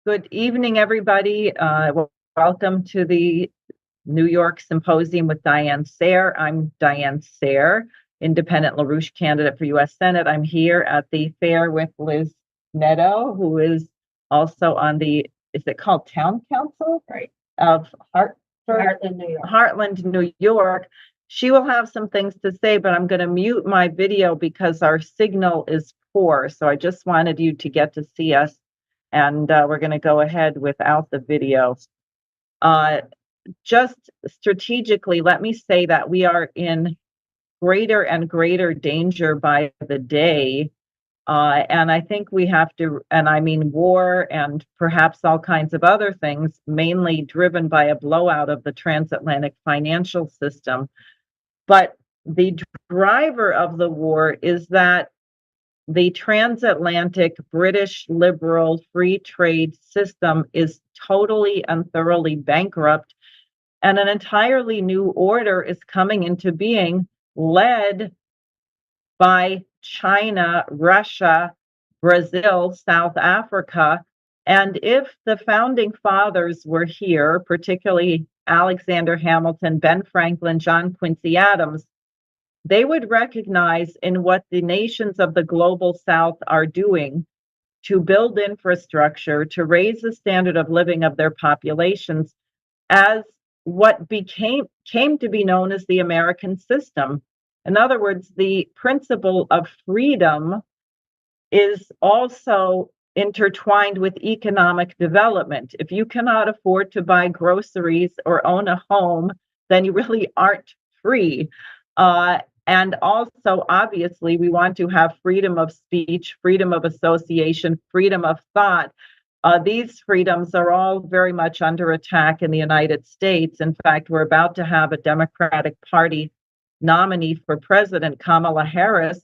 Good evening, everybody. Welcome to the New York Symposium with Diane Sayre. I'm Diane Sayre, independent LaRouche candidate for U.S. Senate. I'm here at the fair with Liz Neto, who is also on is it called Town Council? Right. Of Heartland, New York. Heartland, New York. She will have some things to say, but I'm going to mute my video because our signal is poor. So I just wanted you to get to see us, and we're going to go ahead without the video. Just strategically, let me say that we are in greater and greater danger by the day. And I think we have to, and I mean war and perhaps all kinds of other things, mainly driven by a blowout of the transatlantic financial system. But the driver of the war is that the transatlantic British liberal free trade system is totally and thoroughly bankrupt, and an entirely new order is coming into being, led by China, Russia, Brazil, South Africa. And if the founding fathers were here, particularly Alexander Hamilton, Ben Franklin, John Quincy Adams, they would recognize in what the nations of the global South are doing to build infrastructure, to raise the standard of living of their populations, as what came to be known as the American system. In other words, the principle of freedom is also intertwined with economic development. If you cannot afford to buy groceries or own a home, then you really aren't free. And also, obviously, we want to have freedom of speech, freedom of association, freedom of thought. These freedoms are all very much under attack in the United States. In fact, we're about to have a Democratic Party nominee for president, Kamala Harris,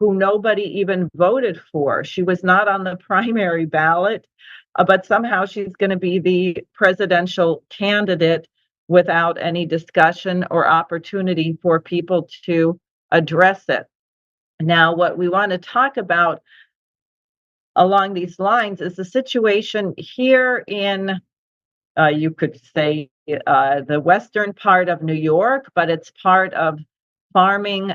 who nobody even voted for. She was not on the primary ballot, but somehow she's going to be the presidential candidate without any discussion or opportunity for people to address it. Now, what we want to talk about along these lines is the situation here in, you could say, the western part of New York, but it's part of farming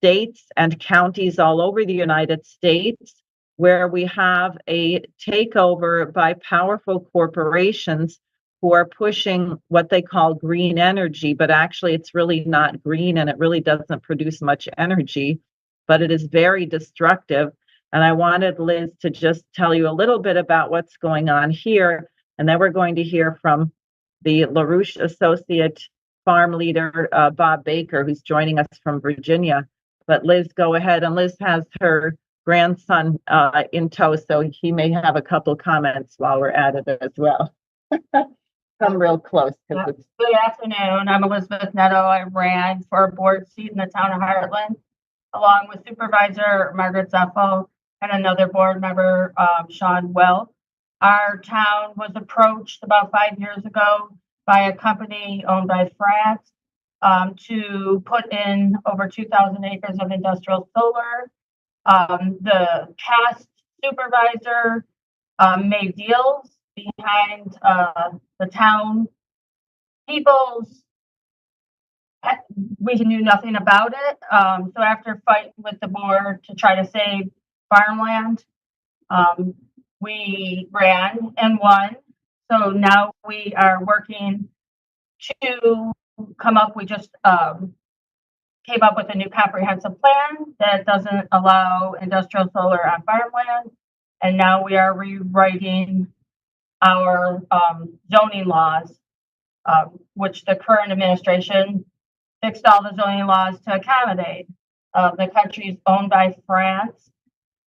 states and counties all over the United States, where we have a takeover by powerful corporations who are pushing what they call green energy, but actually it's really not green and it really doesn't produce much energy, but it is very destructive. And I wanted Liz to just tell you a little bit about what's going on here, and then we're going to hear from the LaRouche Associate Farm Leader, Bob Baker, who's joining us from Virginia. But Liz, go ahead. And Liz has her grandson in tow, so he may have a couple comments while we're at it as well. Come real close. Good afternoon. I'm Elizabeth Neto. I ran for a board seat in the town of Heartland, along with Supervisor Margaret Zeffo and another board member, Sean Well. Our town was approached about 5 years ago by a company owned by France to put in over 2,000 acres of industrial solar. The past supervisor made deals behind the town people's. We knew nothing about it. So after fighting with the board to try to save farmland, we ran and won. So now we are working to come up. We just came up with a new comprehensive plan that doesn't allow industrial solar on farmland. And now we are rewriting our zoning laws, which the current administration fixed all the zoning laws to accommodate. The country is owned by France.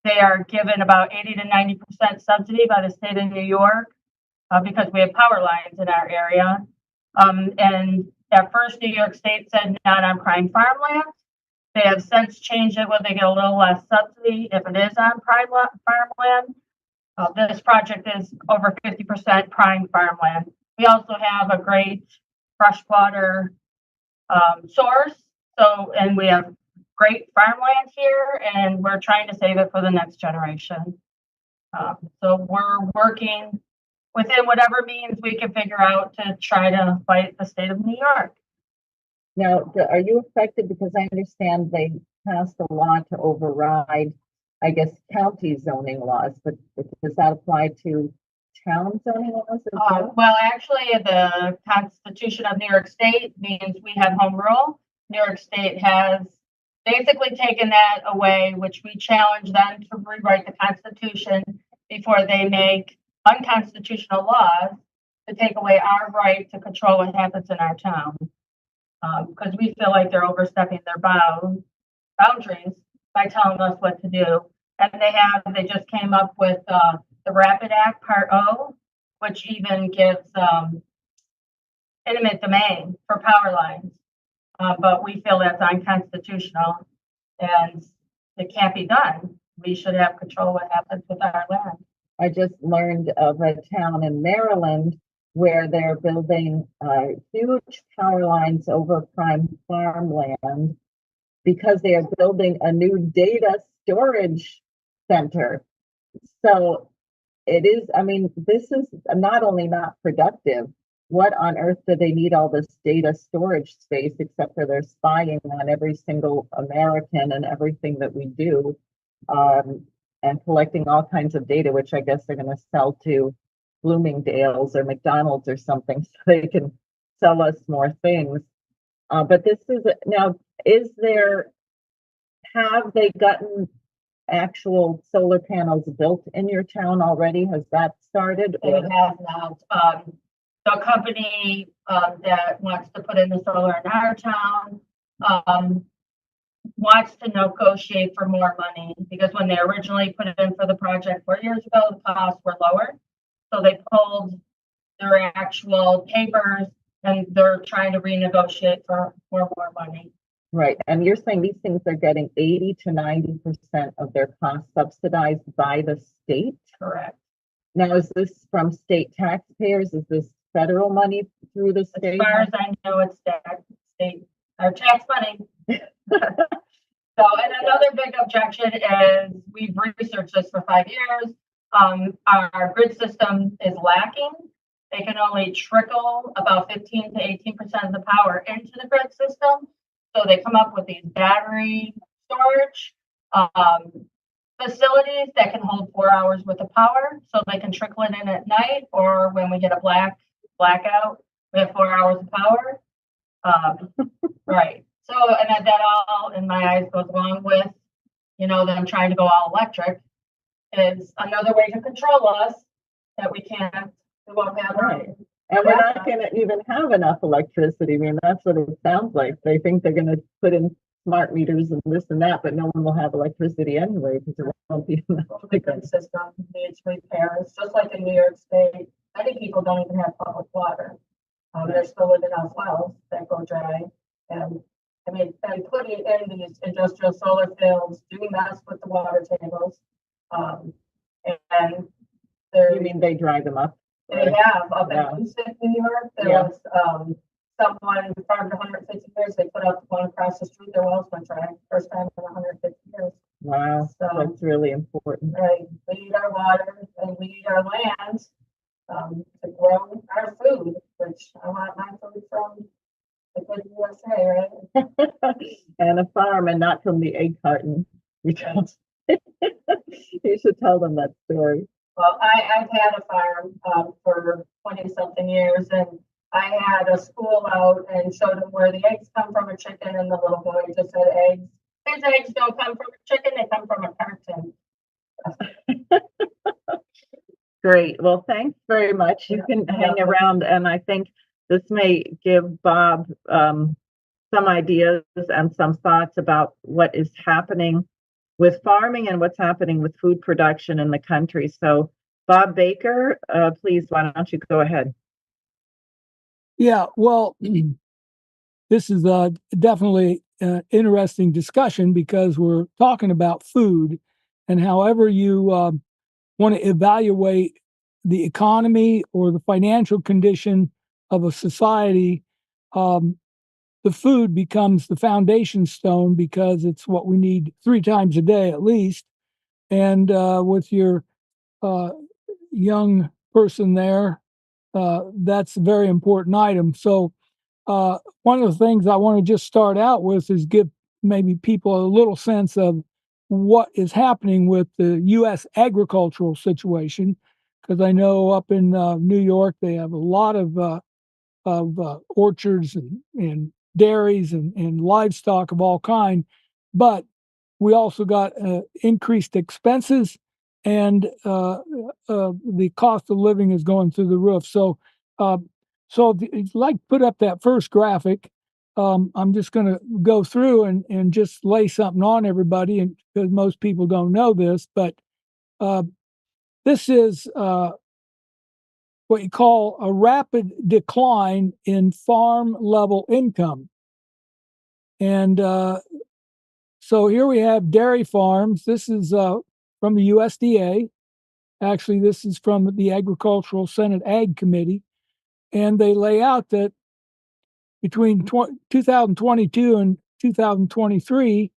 They are given about 80 to 90% subsidy by the state of New York because we have power lines in our area. And at first, New York State said not on prime farmland. They have since changed it where they get a little less subsidy if it is on prime farmland. This project is over 50% prime farmland. We also have a great freshwater source. And we have great farmland here, and we're trying to save it for the next generation. So we're working within whatever means we can figure out to try to fight the state of New York. Now, are you affected? Because I understand they passed a law to override, I guess, county zoning laws, but does that apply to town zoning laws as well? Well, actually, the Constitution of New York State means we have home rule. New York State has basically taken that away, which we challenge them to rewrite the Constitution before they make unconstitutional laws to take away our right to control what happens in our town. Because we feel like they're overstepping their boundaries by telling us what to do. And they just came up with the Rapid Act Part O, which even gives eminent domain for power lines. But we feel that's unconstitutional and it can't be done. We should have control of what happens with our land. I just learned of a town in Maryland where they're building huge power lines over prime farmland because they are building a new data storage center. So it is, I mean, this is not only not productive, what on earth do they need all this data storage space except for they're spying on every single American and everything that we do, and collecting all kinds of data, which I guess they're going to sell to Bloomingdale's or McDonald's or something so they can sell us more things. But this is now, have they gotten actual solar panels built in your town already? Has that started? They have not. The company that wants to put in the solar in our town wants to negotiate for more money because when they originally put it in for the project 4 years ago, the costs were lower. So they pulled their actual papers and they're trying to renegotiate for more money. Right. And you're saying these things are getting 80 to 90% of their costs subsidized by the state? Correct. Now, is this from state taxpayers? Is this federal money through the state? As far as I know, it's state or tax money. So, and another big objection is we've researched this for 5 years. Our grid system is lacking. They can only trickle about 15 to 18% of the power into the grid system. So they come up with these battery storage facilities that can hold 4 hours worth of power. So they can trickle it in at night, or when we get a blackout, we have 4 hours of power. Right. So, and that all, in my eyes, goes along with, them trying to go all electric is another way to control us that we won't have. Right. And we're not going to even have enough electricity. I mean, that's what it sounds like. They think they're going to put in smart meters and this and that, but no one will have electricity anyway because there won't be enough. The grid system needs repairs, just like in New York State. Many people don't even have public water. They're still living off wells that go dry. And putting in these industrial solar fields do mess with the water tables. And you mean they dry them up? They have up in New York. There was someone who farmed 150 years. They put up one across the street. Their wells went dry. First time in 150 years. Wow, so that's really important. Right. We need our water and we need our land to grow our food, which I want my food from the good USA, right? And a farm, and not from the egg carton. You should tell them that story. Well, I've had a farm for 20-something years, and I had a school out and showed them where the eggs come from a chicken, and the little boy just said eggs. His eggs don't come from a chicken, they come from a carton. Great. Well, thanks very much. You can hang around, and I think this may give Bob some ideas and some thoughts about what is happening with farming and what's happening with food production in the country. So, Bob Baker, please, why don't you go ahead? Yeah, well, this is definitely an interesting discussion because we're talking about food, and however you want to evaluate the economy or the financial condition of a society, the food becomes the foundation stone because it's what we need 3 times a day at least. And with your young person there, that's a very important item. So one of the things I want to just start out with is give maybe people a little sense of what is happening with the U.S. agricultural situation, because I know up in New York they have a lot of orchards and dairies and livestock of all kind, but we also got increased expenses, and the cost of living is going through the roof. So if you like put up that first graphic, I'm just going to go through and just lay something on everybody, and because most people don't know this, but this is what you call a rapid decline in farm level income. And so here we have dairy farms. This is from the USDA. Actually, this is from the Agricultural Senate Ag Committee. And they lay out that between 2022 and 2023,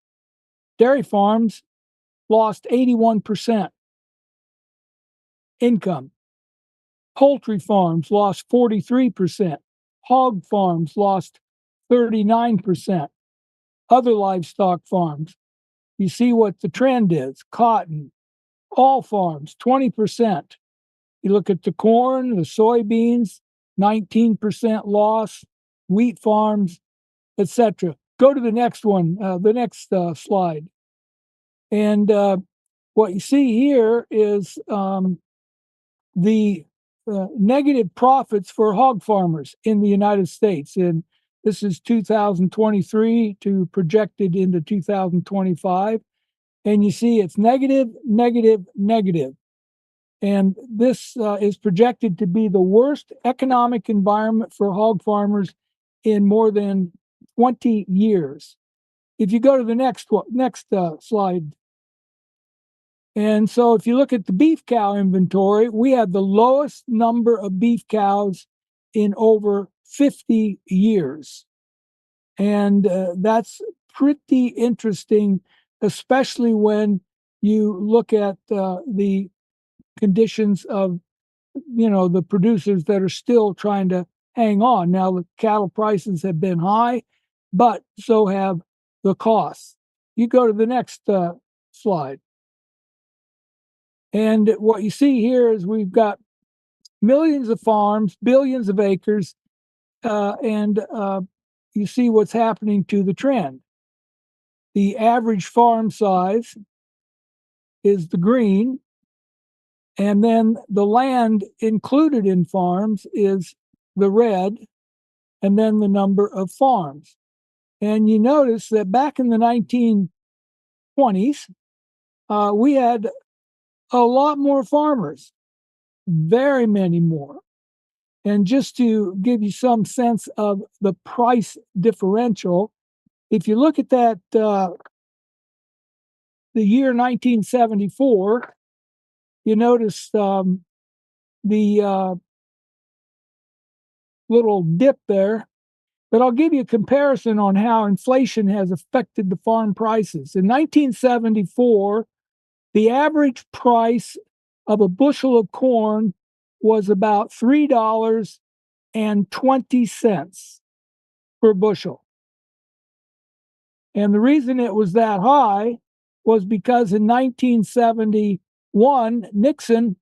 dairy farms lost 81% income. Poultry farms lost 43%. Hog farms lost 39%. Other livestock farms, you see what the trend is. Cotton, all farms, 20%. You look at the corn, the soybeans, 19% loss, wheat farms, etc. Go to the next one, the next slide. And what you see here is the negative profits for hog farmers in the United States. And this is 2023 to projected into 2025. And you see it's negative, negative, negative. And this is projected to be the worst economic environment for hog farmers in more than 20 years. If you go to the next slide. And so if you look at the beef cow inventory, we have the lowest number of beef cows in over 50 years. And that's pretty interesting, especially when you look at the conditions of, the producers that are still trying to hang on. Now, the cattle prices have been high, but so have the costs. You go to the next slide. And what you see here is we've got millions of farms, billions of acres, and you see what's happening to the trend. The average farm size is the green, and then the land included in farms is the red, and then the number of farms. And you notice that back in the 1920s, we had a lot more farmers, very many more. And just to give you some sense of the price differential, if you look at that, the year 1974, you notice the little dip there. But I'll give you a comparison on how inflation has affected the farm prices. In 1974, the average price of a bushel of corn was about $3.20 per bushel. And the reason it was that high was because in 1971, Nixon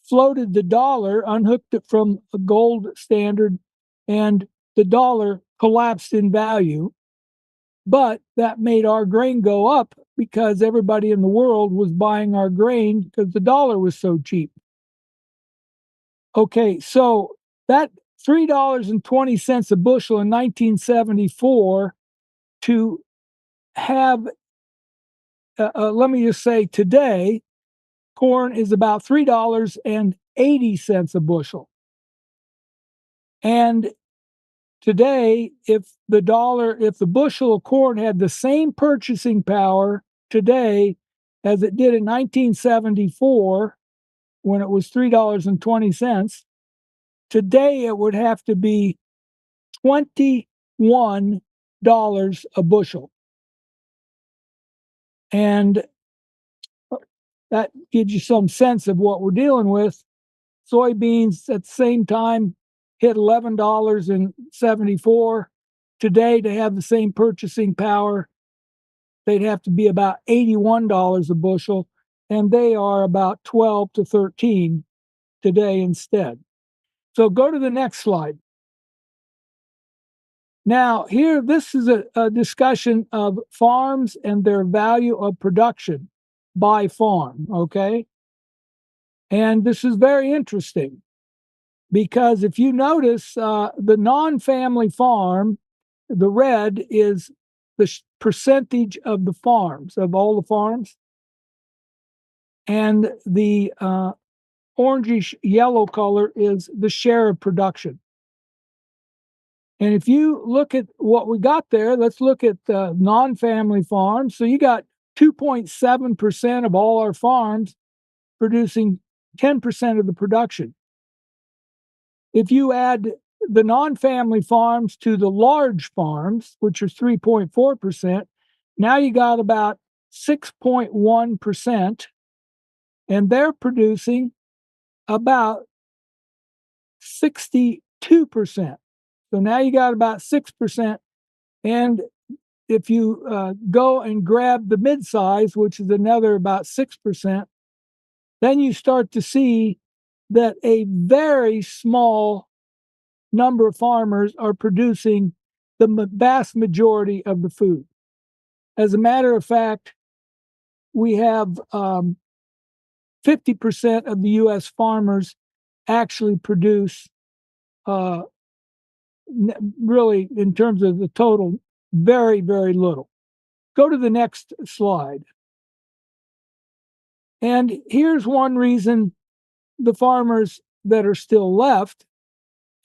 floated the dollar, unhooked it from a gold standard, and the dollar collapsed in value. But that made our grain go up because everybody in the world was buying our grain because the dollar was so cheap. Okay, so that $3.20 a bushel in 1974 to have, let me just say today, corn is about $3.80 a bushel. And today, if the bushel of corn had the same purchasing power today as it did in 1974, when it was $3.20, today it would have to be $21 a bushel. And that gives you some sense of what we're dealing with. Soybeans at the same time hit $11.74. Today, to have the same purchasing power, they'd have to be about $81 a bushel, and they are about 12 to 13 today instead. So go to the next slide. Now, here, this is a discussion of farms and their value of production by farm, okay? And this is very interesting because if you notice, the non-family farm, the red is the percentage of the farms, of all the farms. And the orangish yellow color is the share of production. And if you look at what we got there, let's look at non-family farms. So you got 2.7% of all our farms producing 10% of the production. If you add the non-family farms to the large farms, which are 3.4%, now you got about 6.1%, and they're producing about 62%. So now you got about 6%. And if you go and grab the mid-size, which is another about 6%, then you start to see that a very small number of farmers are producing the vast majority of the food. As a matter of fact, we have 50% of the U.S. farmers actually produce, really, in terms of the total, very, very little. Go to the next slide. And here's one reason the farmers that are still left,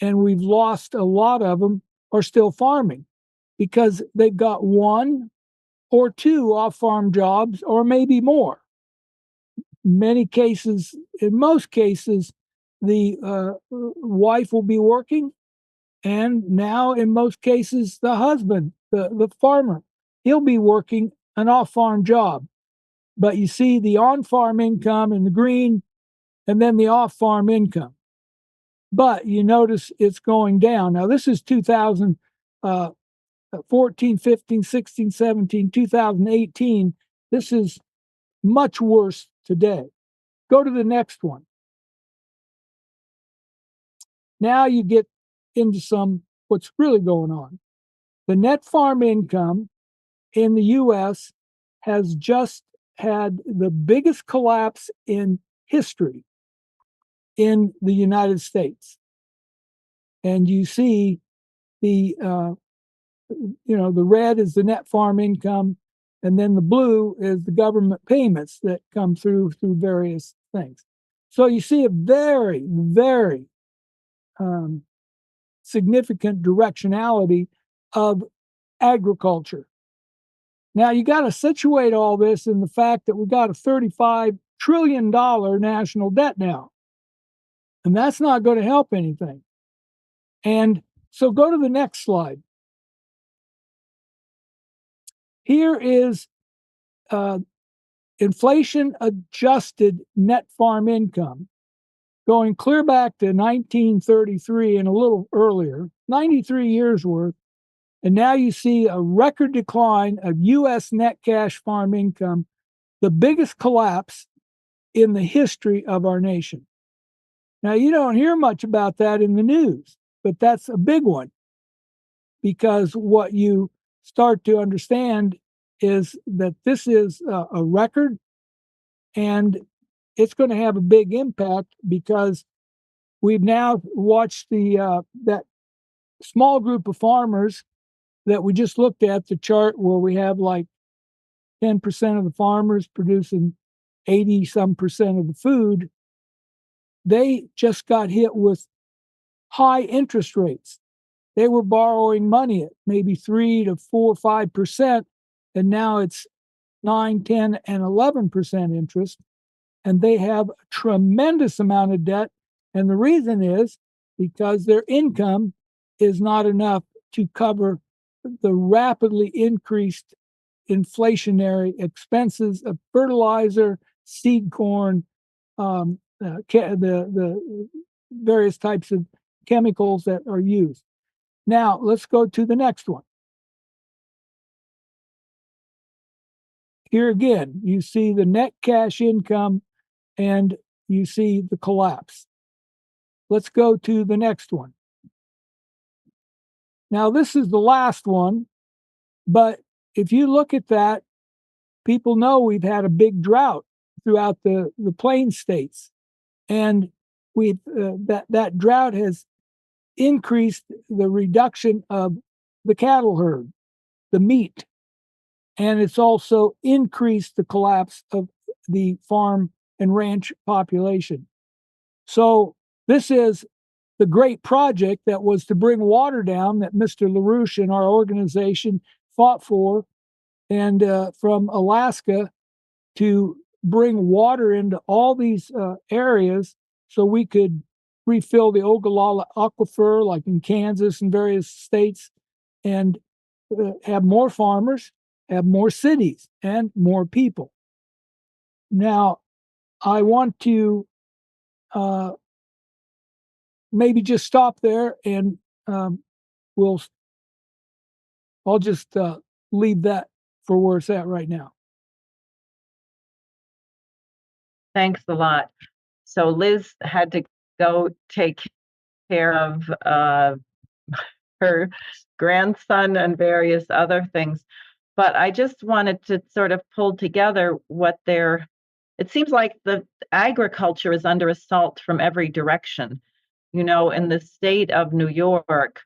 and we've lost a lot of them, are still farming because they've got one or two off-farm jobs or maybe more. In most cases, the wife will be working, and now in most cases, the husband, the farmer, he'll be working an off-farm job. But you see the on-farm income in the green, and then the off-farm income. But you notice it's going down. Now, this is 2014, 15, 16, 17, 2018. This is much worse today. Go to the next one. Now you get into what's really going on. The net farm income in the U.S. has just had the biggest collapse in history in the United States. And you see the red is the net farm income, and then the blue is the government payments that come through various things. So you see a very, very significant directionality of agriculture. Now you got to situate all this in the fact that we've got a $35 trillion national debt now. And that's not going to help anything. And so go to the next slide. Here is inflation adjusted net farm income going clear back to 1933 and a little earlier, 93 years worth. And now you see a record decline of U.S. net cash farm income, the biggest collapse in the history of our nation. Now, you don't hear much about that in the news, but that's a big one, because what you start to understand is that this is a record, and it's going to have a big impact because we've now watched that small group of farmers that we just looked at, the chart where we have like 10% of the farmers producing 80-some% of the food. They just got hit with high interest rates. They were borrowing money at maybe 3 to 4, 5%, and now it's 9, 10, and 11% interest. And they have a tremendous amount of debt. And the reason is because their income is not enough to cover the rapidly increased inflationary expenses of fertilizer, seed corn, the various types of chemicals that are used. Now, let's go to the next one. Here again, you see the net cash income and you see the collapse. Let's go to the next one. Now, this is the last one, but if you look at that, people know we've had a big drought throughout the plain states. And we've that drought has increased the reduction of the cattle herd, the meat, and it's also increased the collapse of the farm and ranch population. So this is the great project that was to bring water down that Mr. LaRouche and our organization fought for, and from Alaska to bring water into all these areas so we could refill the Ogallala aquifer, like in Kansas and various states, and have more farmers, have more cities, and more people. Now, I want to maybe just stop there, and I'll just leave that for where it's at right now. Thanks a lot. So Liz had to go take care of her grandson and various other things. But I just wanted to sort of pull together it seems like the agriculture is under assault from every direction. You know, in the state of New York,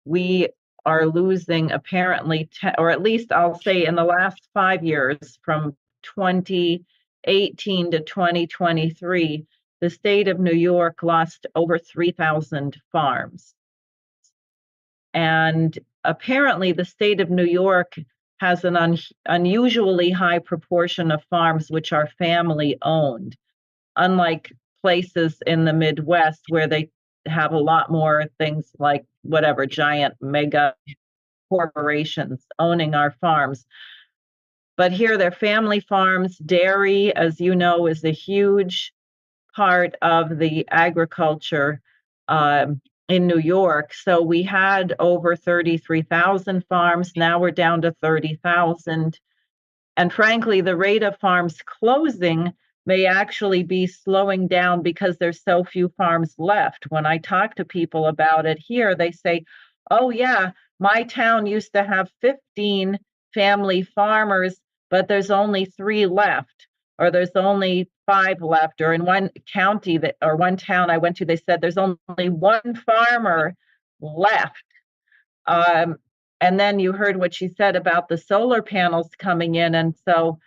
we are losing apparently, or at least I'll say in the last 5 years, from 2018 to 2023, the state of New York lost over 3,000 farms. And apparently the state of New York has an unusually high proportion of farms which are family owned, unlike places in the Midwest where they have a lot more things like whatever giant mega corporations owning our farms. But here they're family farms. Dairy, as you know, is a huge part of the agriculture in New York. So we had over 33,000 farms. Now we're down to 30,000. And frankly, the rate of farms closing may actually be slowing down because there's so few farms left. When I talk to people about it here, they say, oh yeah, my town used to have 15 family farmers, but there's only 3 left, or there's only 5 left. Or in one county or one town I went to, they said there's only 1 farmer left. And then you heard what she said about the solar panels coming in. And so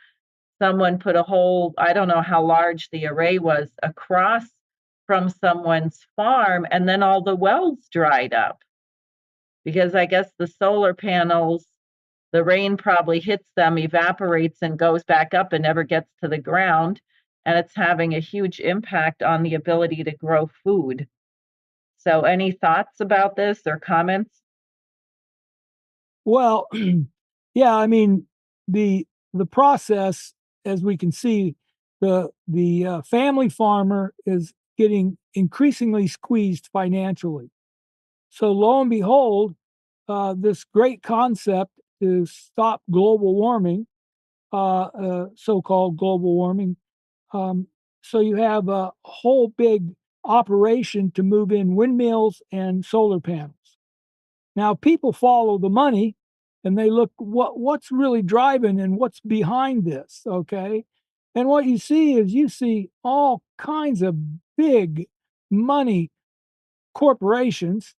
someone put a whole, I don't know how large the array was, across from someone's farm, and then all the wells dried up. Because I guess the solar panels, the rain probably hits them, evaporates, and goes back up and never gets to the ground. And it's having a huge impact on the ability to grow food. So any thoughts about this or comments? Well, yeah, I mean, the process, as we can see, the family farmer is getting increasingly squeezed financially. So lo and behold, this great concept to stop global warming, so-called global warming. So you have a whole big operation to move in windmills and solar panels. Now people follow the money and they look what's really driving and what's behind this, okay? And what you see all kinds of big money corporations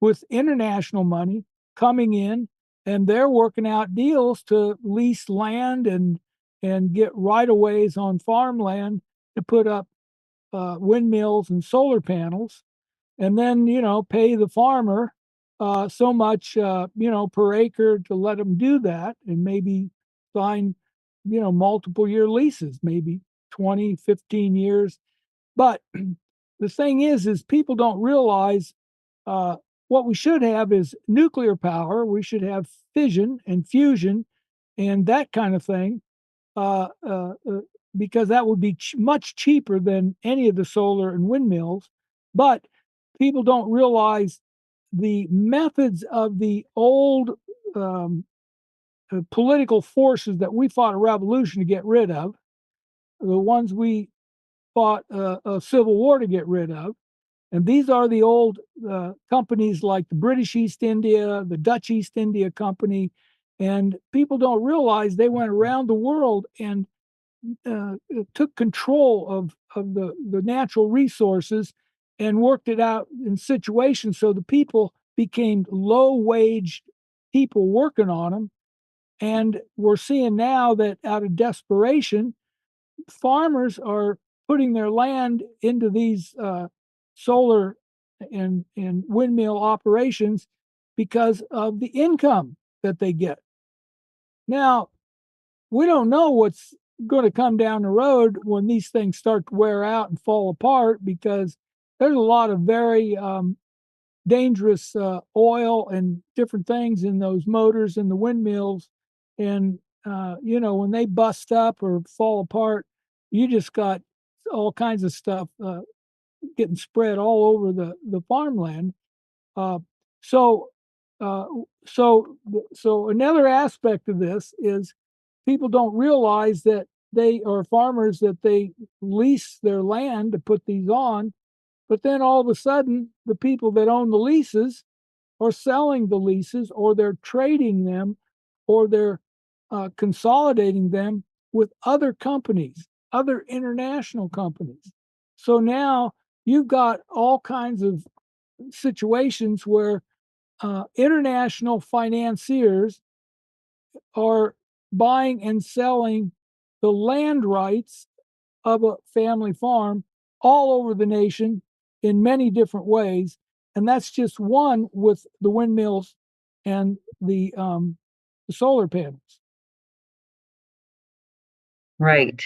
with international money coming in, and they're working out deals to lease land and get right-of-ways on farmland to put up windmills and solar panels, and then pay the farmer so much per acre to let them do that, and maybe sign multiple year leases, maybe 20, 15 years. But the thing is people don't realize what we should have is nuclear power. We should have fission and fusion and that kind of thing. because that would be much cheaper than any of the solar and windmills. But people don't realize the methods of the old political forces that we fought a revolution to get rid of, the ones we fought a civil war to get rid of. And these are the old companies like the British East India, the Dutch East India Company. And people don't realize they went around the world and took control of the natural resources and worked it out in situations so the people became low-wage people working on them. And we're seeing now that out of desperation, farmers are putting their land into these solar and windmill operations because of the income that they get. Now, we don't know what's going to come down the road when these things start to wear out and fall apart, because there's a lot of very dangerous oil and different things in those motors and the windmills. And, when they bust up or fall apart, you just got all kinds of stuff getting spread all over the farmland. Uh, so, uh, so another aspect of this is people don't realize that they are farmers, that they lease their land to put these on, but then all of a sudden, the people that own the leases are selling the leases, or they're trading them, or they're consolidating them with other companies, other international companies. So now you've got all kinds of situations where international financiers are buying and selling the land rights of a family farm all over the nation in many different ways. And that's just one with the windmills and the solar panels. Right.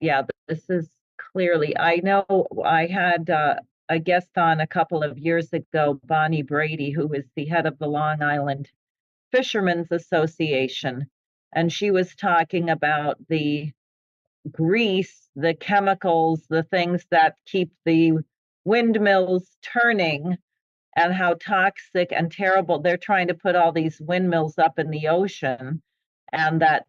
Yeah, this is clearly, I know I had a guest on a couple of years ago, Bonnie Brady, who is the head of the Long Island Fishermen's Association. And she was talking about the grease, the chemicals, the things that keep the windmills turning, and how toxic and terrible. They're trying to put all these windmills up in the ocean, and that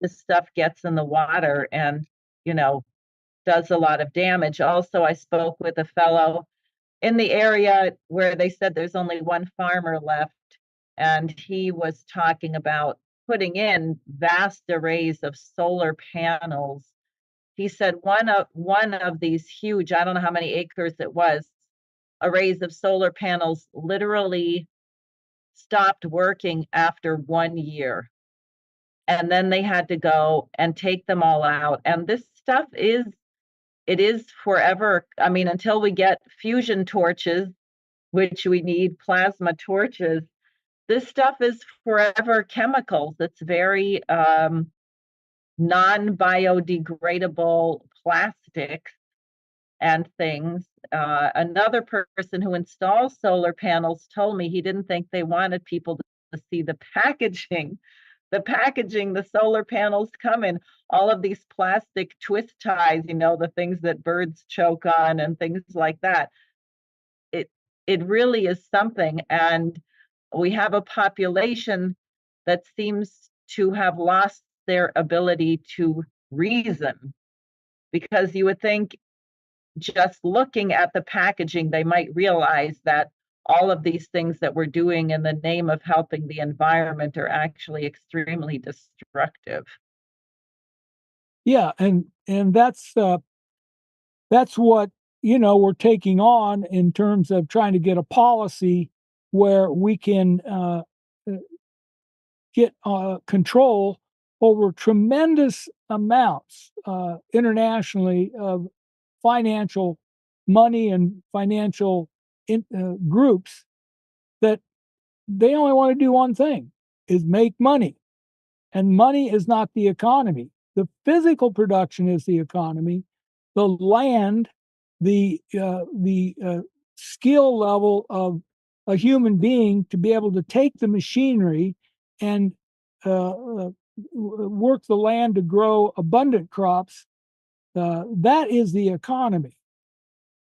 this stuff gets in the water and, you know, does a lot of damage. Also, I spoke with a fellow in the area where they said there's only one farmer left, and he was talking about putting in vast arrays of solar panels. He said one of these huge, I don't know how many acres it was, arrays of solar panels literally stopped working after 1 year. And then they had to go and take them all out. And this stuff is forever. I mean, until we get fusion torches, which we need plasma torches, this stuff is forever chemicals. It's very non-biodegradable plastics and things. Another person who installs solar panels told me he didn't think they wanted people to see the packaging. The solar panels come in, all of these plastic twist ties, the things that birds choke on and things like that. It really is something. And we have a population that seems to have lost their ability to reason, because you would think just looking at the packaging, they might realize that all of these things that we're doing in the name of helping the environment are actually extremely destructive. Yeah, and that's what we're taking on in terms of trying to get a policy where we can get control over tremendous amounts internationally of financial money and financial groups that they only want to do one thing, is make money. And money is not the economy. The physical production is the economy. The land, the skill level of a human being to be able to take the machinery and work the land to grow abundant crops. That is the economy.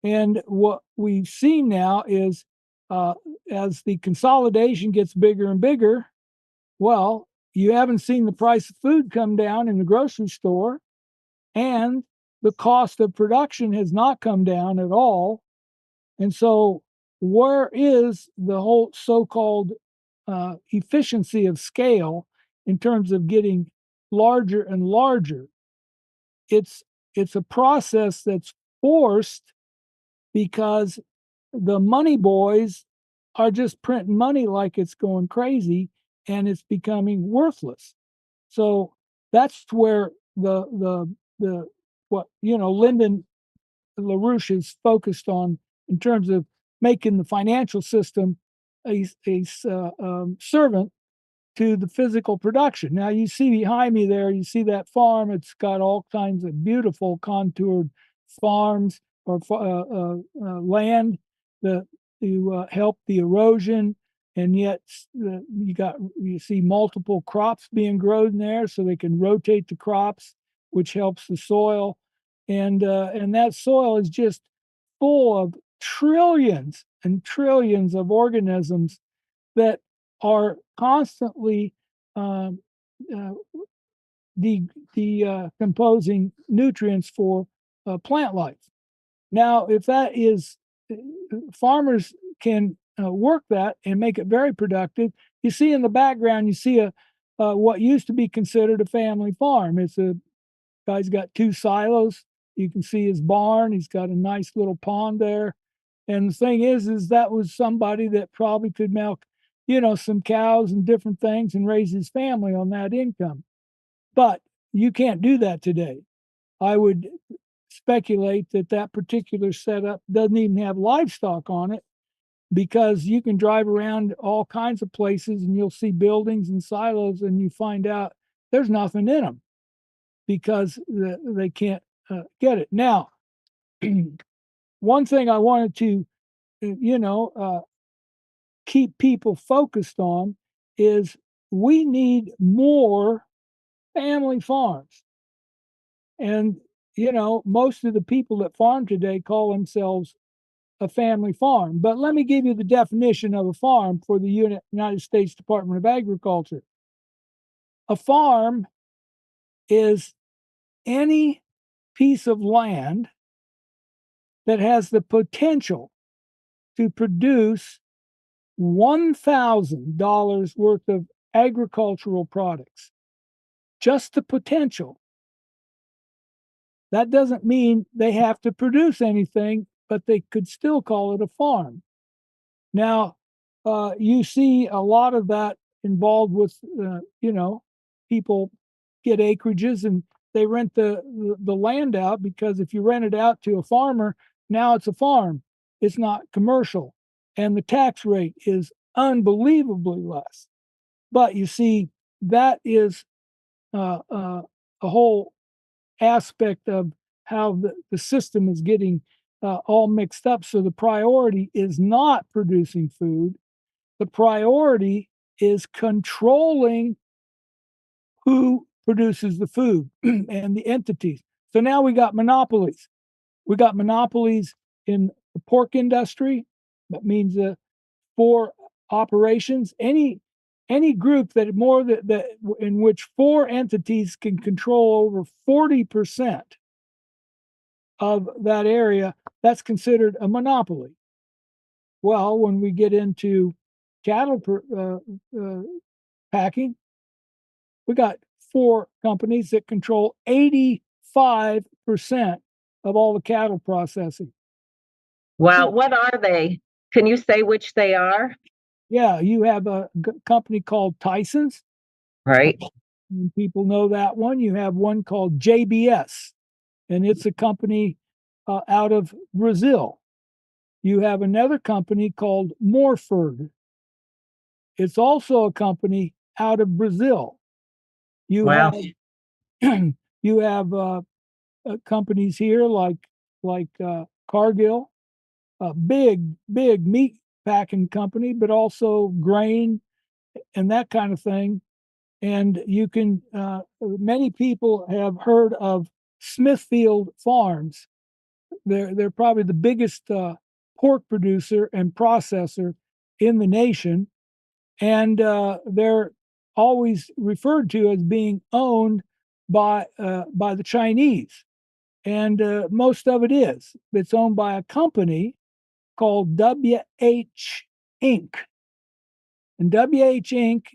And what we've seen now is as the consolidation gets bigger and bigger, well, you haven't seen the price of food come down in the grocery store, and the cost of production has not come down at all. And so, where is the whole so-called efficiency of scale in terms of getting larger and larger? It's it's a process that's forced because the money boys are just printing money like it's going crazy, and it's becoming worthless. So that's where the what Lyndon LaRouche is focused on in terms of making the financial system a servant to the physical production. Now you see behind me there, you see that farm. It's got all kinds of beautiful contoured farms or land that to help the erosion, and yet you see multiple crops being grown there, so they can rotate the crops, which helps the soil, and that soil is just full of trillions and trillions of organisms that are constantly um, uh, decomposing nutrients for plant life. Now, if that is, farmers can work that and make it very productive. You see in the background, you see a what used to be considered a family farm. It's a guy's got 2 silos. You can see his barn. He's got a nice little pond there. And the thing is that was somebody that probably could milk, some cows and different things and raise his family on that income. But you can't do that today. I would speculate that that particular setup doesn't even have livestock on it, because you can drive around all kinds of places and you'll see buildings and silos, and you find out there's nothing in them because they can't get it. Now, one thing I wanted to, keep people focused on is we need more family farms. And, most of the people that farm today call themselves a family farm. But let me give you the definition of a farm for the United States Department of Agriculture. A farm is any piece of land that has the potential to produce $1,000 worth of agricultural products. Just the potential. That doesn't mean they have to produce anything, but they could still call it a farm. Now, you see a lot of that involved with, people get acreages and they rent the land out, because if you rent it out to a farmer, now it's a farm. It's not commercial. And the tax rate is unbelievably less. But you see, that is a whole aspect of how the system is getting all mixed up. So the priority is not producing food. The priority is controlling who produces the food and the entities. So now we got monopolies. We got monopolies in the pork industry. That means for operations, any group that in which 4 entities can control over 40% of that area, that's considered a monopoly. Well, when we get into cattle packing, we got 4 companies that control 85% of all the cattle processing. Wow, what are they? Can you say which they are? Yeah, you have a company called Tyson's. Right. People know that one. You have one called JBS, and it's a company out of Brazil. You have another company called Morford. It's also a company out of Brazil. You Wow. have you have companies here like Cargill, a big meat packing company, but also grain and that kind of thing. And you can, many people have heard of Smithfield Farms. They're probably the biggest pork producer and processor in the nation, and they're always referred to as being owned by the Chinese, and most of it is. It's owned by a company called WH Inc. And WH Inc.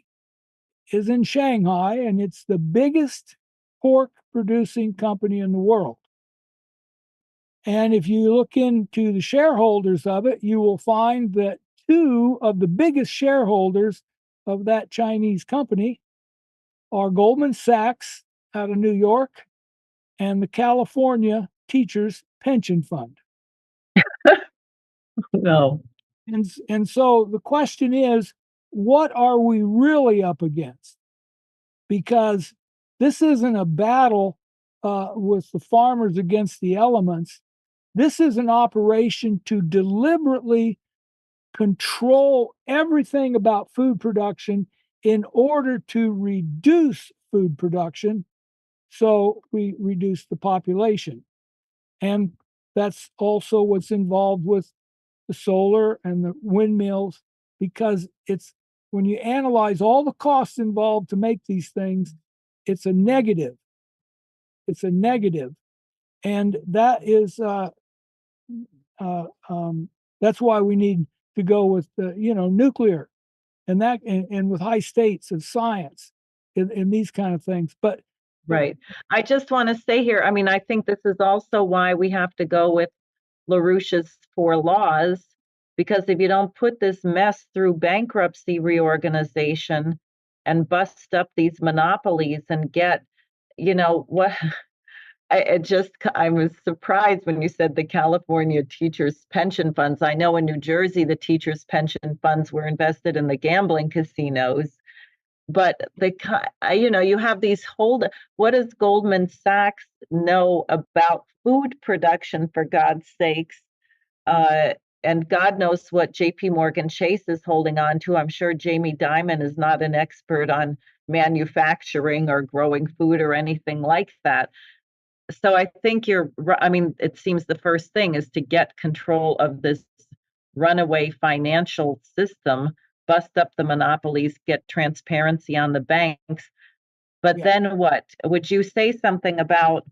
is in Shanghai, and it's the biggest pork producing company in the world. And if you look into the shareholders of it, you will find that two of the biggest shareholders of that Chinese company are Goldman Sachs out of New York and the California Teachers Pension Fund. No. And so the question is, what are we really up against? Because this isn't a battle with the farmers against the elements. This is an operation to deliberately control everything about food production in order to reduce food production so we reduce the population. And that's also what's involved with the solar and the windmills, because it's when you analyze all the costs involved to make these things, it's a negative. It's a negative. And that is uh, um, that's why we need to go with nuclear and with high states of science in these kind of things. But Right. I just want to say here, I mean, I think this is also why we have to go with LaRouche's 4 laws, because if you don't put this mess through bankruptcy reorganization and bust up these monopolies and get, what I was surprised when you said the California teachers' pension funds. I know in New Jersey, the teachers' pension funds were invested in the gambling casinos. But you have these what does Goldman Sachs know about food production, for God's sakes? And God knows what JP Morgan Chase is holding on to. I'm sure Jamie Dimon is not an expert on manufacturing or growing food or anything like that. So I think I mean, it seems the first thing is to get control of this runaway financial system, bust up the monopolies, get transparency on the banks. But yeah. Then what? Would you say something about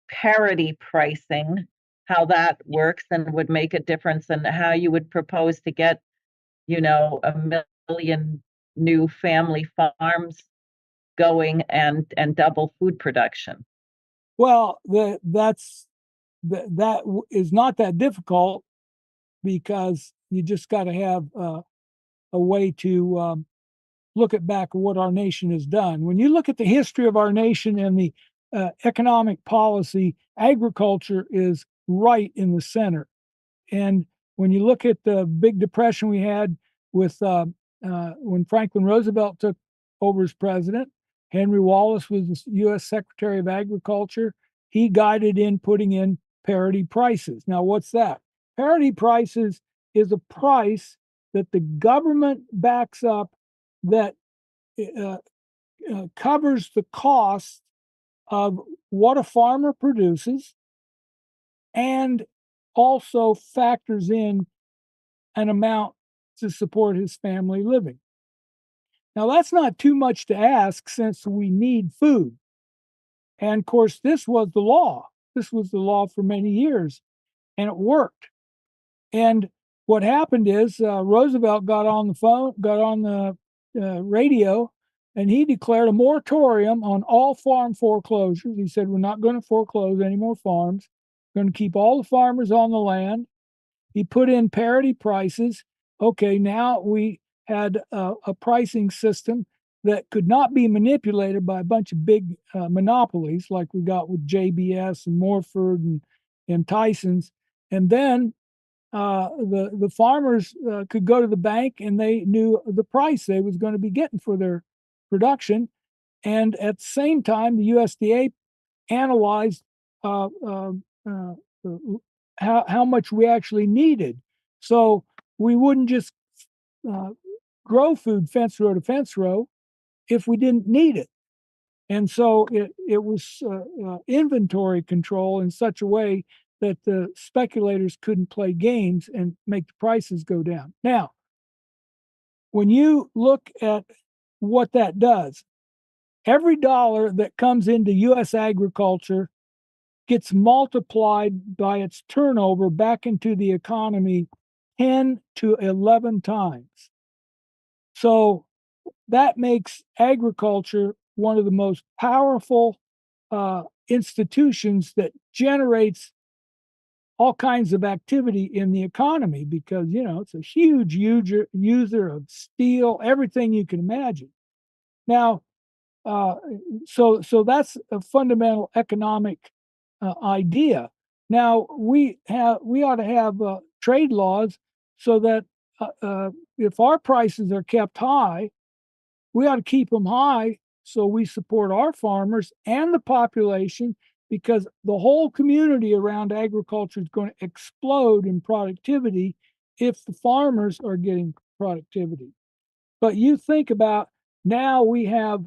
parity pricing, how that works and would make a difference, and how you would propose to get, 1 million new family farms going and double food production? Well, that is not that difficult, because you just got to have a way to look at back what our nation has done. When you look at the history of our nation and the economic policy, agriculture is right in the center. And when you look at the big depression we had with when Franklin Roosevelt took over as president, Henry Wallace was the U.S. Secretary of Agriculture. He guided in putting in parity prices. Now, what's that? Parity prices is a price that the government backs up that uh, covers the cost of what a farmer produces and also factors in an amount to support his family living. Now, that's not too much to ask, since we need food. And of course, this was the law. This was the law for many years, and it worked. And what happened is Roosevelt got on the radio, and he declared a moratorium on all farm foreclosures. He said, we're not going to foreclose any more farms. We're going to keep all the farmers on the land. He put in parity prices. Okay, now we had a pricing system that could not be manipulated by a bunch of big monopolies like we got with JBS and Morford and Tyson's. And then the farmers could go to the bank, and they knew the price they was going to be getting for their production. And at the same time, the USDA analyzed how much we actually needed, so we wouldn't just uh, grow food fence row to fence row. if we didn't need it. And so it was inventory control in such a way that the speculators couldn't play games and make the prices go down. Now, when you look at what that does, every dollar that comes into U.S. agriculture gets multiplied by its turnover back into the economy 10 to 11 times. So that makes agriculture one of the most powerful institutions that generates all kinds of activity in the economy because, it's a huge user of steel, everything you can imagine. Now, uh, so that's a fundamental economic idea. Now we ought to have trade laws so that if our prices are kept high, we ought to keep them high so we support our farmers and the population because the whole community around agriculture is going to explode in productivity if the farmers are getting productivity. But you think about now we have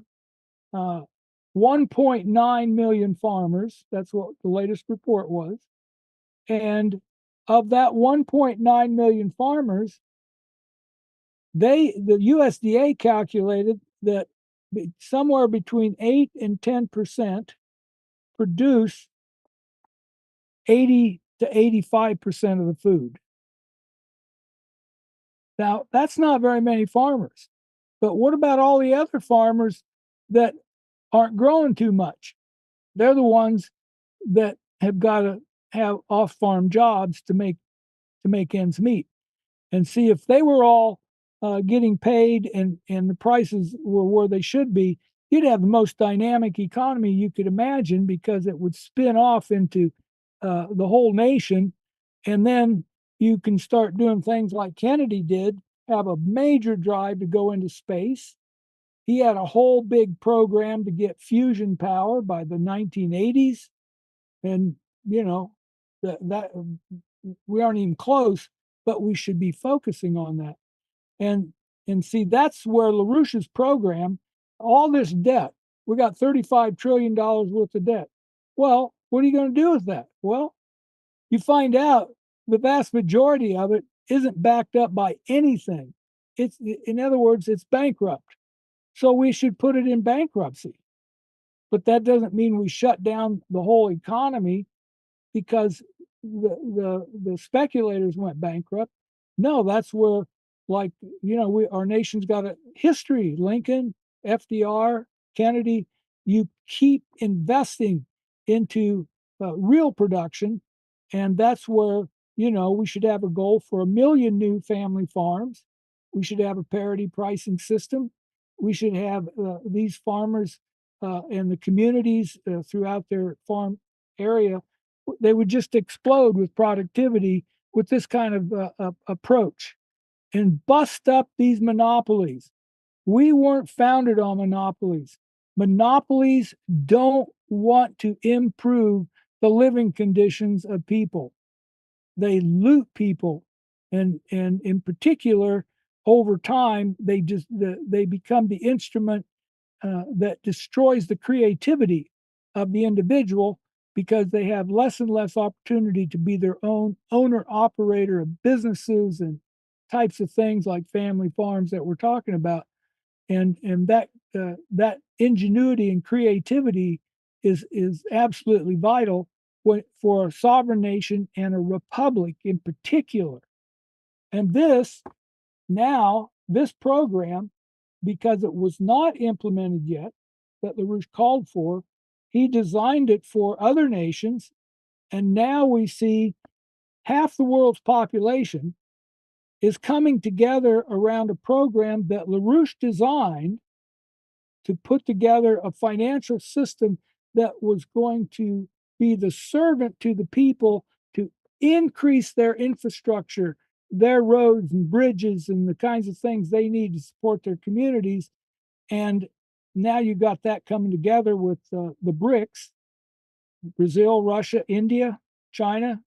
1.9 million farmers. That's what the latest report was. And of that 1.9 million farmers, the USDA calculated that somewhere between 8 and 10% produce 80 to 85% of the food. Now, that's not very many farmers. But what about all the other farmers that aren't growing too much? They're the ones that have got to have off-farm jobs to make ends meet. And see if they were all getting paid and the prices were where they should be, you'd have the most dynamic economy you could imagine because it would spin off into the whole nation. And then you can start doing things like Kennedy did, have a major drive to go into space. He had a whole big program to get fusion power by the 1980s. And, that we aren't even close, but we should be focusing on that. And see, that's where LaRouche's program, all this debt, we got $35 trillion worth of debt. Well, what are you going to do with that? Well, you find out the vast majority of it isn't backed up by anything. In other words, it's bankrupt. So we should put it in bankruptcy. But that doesn't mean we shut down the whole economy because the speculators went bankrupt. No, that's where, like, our nation's got a history. Lincoln, FDR, Kennedy. You keep investing into real production, and that's where we should have a goal for 1 million new family farms. We should have a parity pricing system. We should have these farmers and the communities throughout their farm area, they would just explode with productivity with this kind of approach and bust up these monopolies. We weren't founded on monopolies. Monopolies don't want to improve the living conditions of people. They loot people, and in particular, over time, they become the instrument that destroys the creativity of the individual because they have less and less opportunity to be their own owner operator of businesses and types of things like family farms that we're talking about. And that ingenuity and creativity is absolutely vital for a sovereign nation and a republic in particular. And this program, because it was not implemented yet, that LaRouche called for, he designed it for other nations. And now we see half the world's population is coming together around a program that LaRouche designed to put together a financial system that was going to be the servant to the people to increase their infrastructure, their roads and bridges, and the kinds of things they need to support their communities. And now you got that coming together with the BRICS, Brazil, Russia, India, China,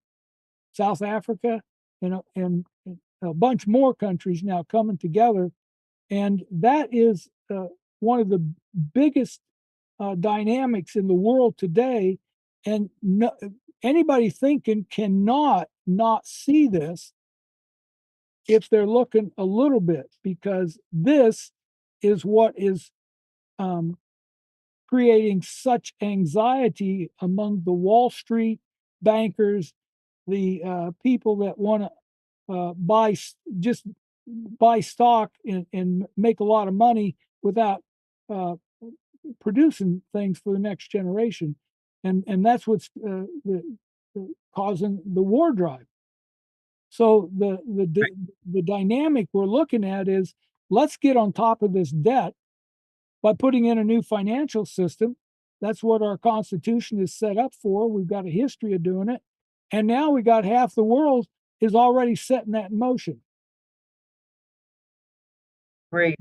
South Africa, and a bunch more countries now coming together. And that is one of the biggest dynamics in the world today, and no, anybody thinking cannot not see this if they're looking a little bit, because this is what is creating such anxiety among the Wall Street bankers, the people that want to just buy stock and make a lot of money without uh, producing things for the next generation, and that's what's causing the war drive. So the dynamic we're looking at is, let's get on top of this debt by putting in a new financial system. That's what our Constitution is set up for. We've got a history of doing it, and now we got half the world is already setting that in motion. Great.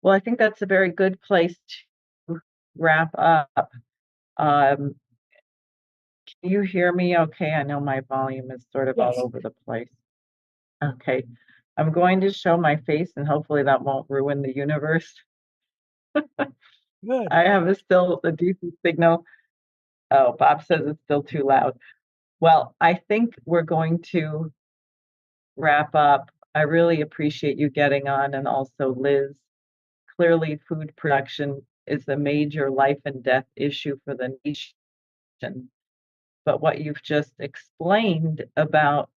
Well, I think that's a very good place to wrap up. Can you hear me okay? I know my volume is sort of Yes. all over the place. Okay. I'm going to show my face, and hopefully that won't ruin the universe. Good. I have a decent signal. Oh, Bob says it's still too loud. Well, I think we're going to wrap up. I really appreciate you getting on, and also Liz. Clearly, food production is a major life and death issue for the nation. But what you've just explained about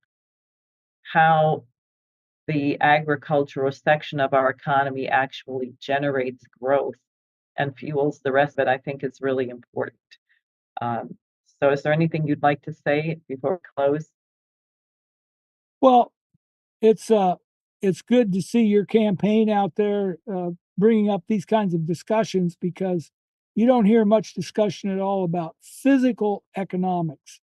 how the agricultural section of our economy actually generates growth and fuels the rest of it, I think is really important. So is there anything you'd like to say before we close? Well, it's good to see your campaign out there bringing up these kinds of discussions, because you don't hear much discussion at all about physical economics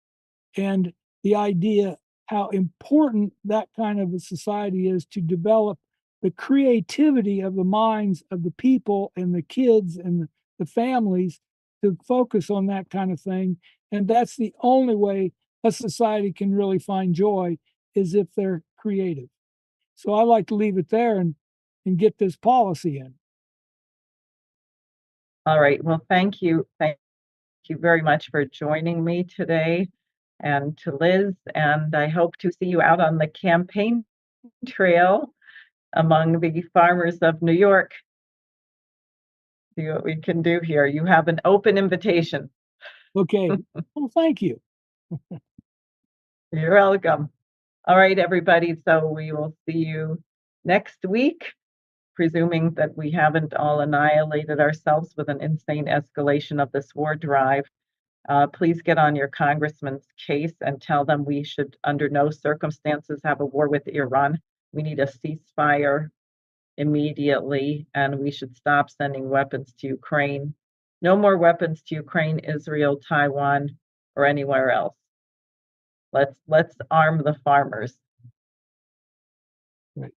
and the idea how important that kind of a society is to develop the creativity of the minds of the people and the kids and the families to focus on that kind of thing. And that's the only way a society can really find joy, is if they're creative. So I like to leave it there and get this policy in. All right. Well, thank you. Thank you very much for joining me today, and to Liz. And I hope to see you out on the campaign trail among the farmers of New York. See what we can do here. You have an open invitation. Okay. Well, thank you. You're welcome. All right, everybody. So we will see you next week, presuming that we haven't all annihilated ourselves with an insane escalation of this war drive. Please get on your congressman's case and tell them we should, under no circumstances, have a war with Iran. We need a ceasefire immediately, and we should stop sending weapons to Ukraine. No more weapons to Ukraine, Israel, Taiwan, or anywhere else. Let's arm the farmers. Right.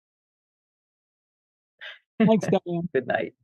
Thanks, Diane. Good night.